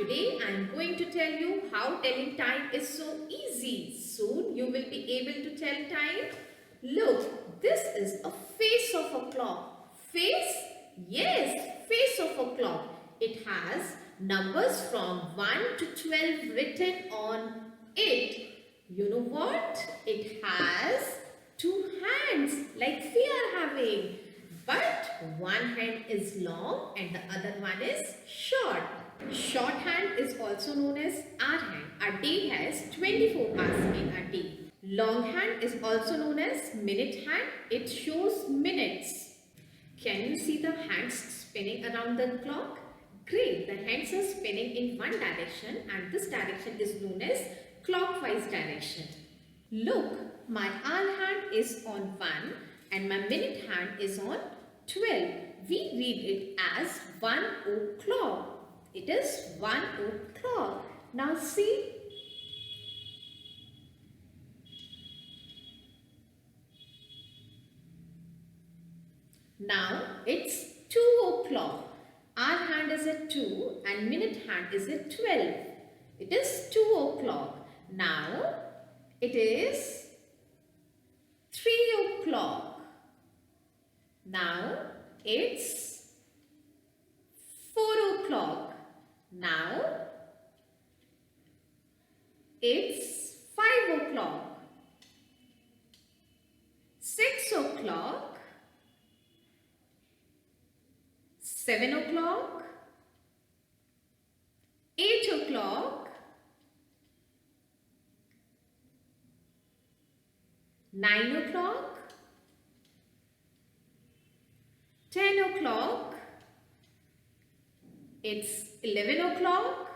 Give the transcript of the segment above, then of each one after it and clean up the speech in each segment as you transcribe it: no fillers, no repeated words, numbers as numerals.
Today I am going to tell you how telling time is so easy. Soon you will be able to tell time. Look, this is a face of a clock. Face? Yes, face of a clock. It has numbers from 1 to 12 written on it. You know what? It has two hands like we are having. But one hand is long and the other one is short. Shorthand is also known as hour hand. A day has 24 hours in a day. Longhand is also known as minute hand. It shows minutes. Can you see the hands spinning around the clock? Great, the hands are spinning in one direction and this direction is known as clockwise direction. Look, my hour hand is on 1 and my minute hand is on 12. We read it as 1 o'clock. It is 1 o'clock. Now see. Now it's 2 o'clock. Hour hand is at 2 and minute hand is at 12. It is 2 o'clock. Now it is 3 o'clock. Now it's 4 o'clock. Now it's 5 o'clock. 6 o'clock. 7 o'clock. 8 o'clock. 9 o'clock. 10 o'clock. It's 11 o'clock.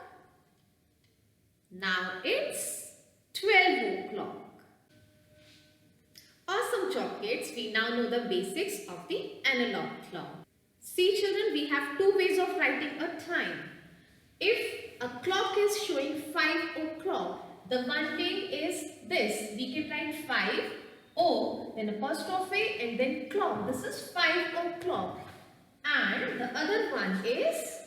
Now it's 12 o'clock. Awesome chocolates, we now know the basics of the analog clock. See children, we have two ways of writing a time. If a clock is showing 5 o'clock, the one way is this. We can write 5, O, then apostrophe and then clock. This is 5 o'clock. And the other one is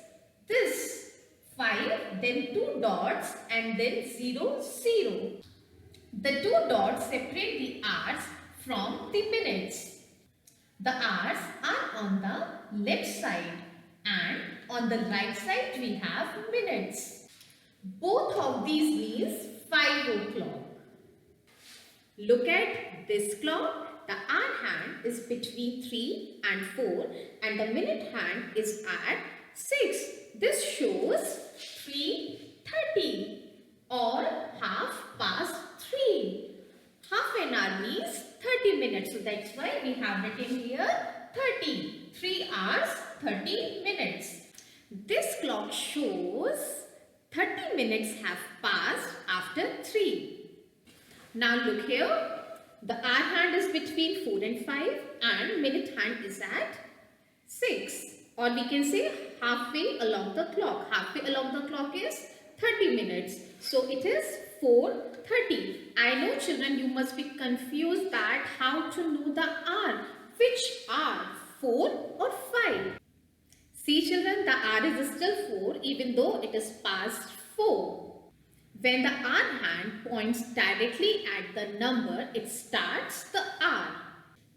this 5, then 2 dots and then 0, 0. The 2 dots separate the hours from the minutes. The hours are on the left side and on the right side we have minutes. Both of these means 5 o'clock. Look at this clock. The hour hand is between 3 and 4 and the minute hand is at 6. This shows 3:30 or half past 3. Half an hour means 30 minutes. So that's why we have written here 30. 3 hours, 30 minutes. This clock shows 30 minutes have passed after 3. Now look here. The hour hand is between 4 and 5 and minute hand is at 6. Or we can say halfway along the clock. Halfway along the clock is 30 minutes. So it is 4:30. I know children you must be confused that how to know the hour. Which hour? 4 or 5? See children, the hour is still 4 even though it is past 4. When the hour hand points directly at the number, it starts the hour.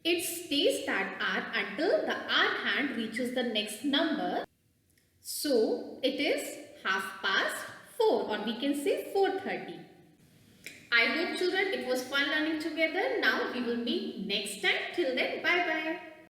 It stays that hour until the hour hand reaches the next number. So it is half past 4 or we can say 4:30. I hope children it was fun learning together. Now we will meet next time. Till then, bye bye.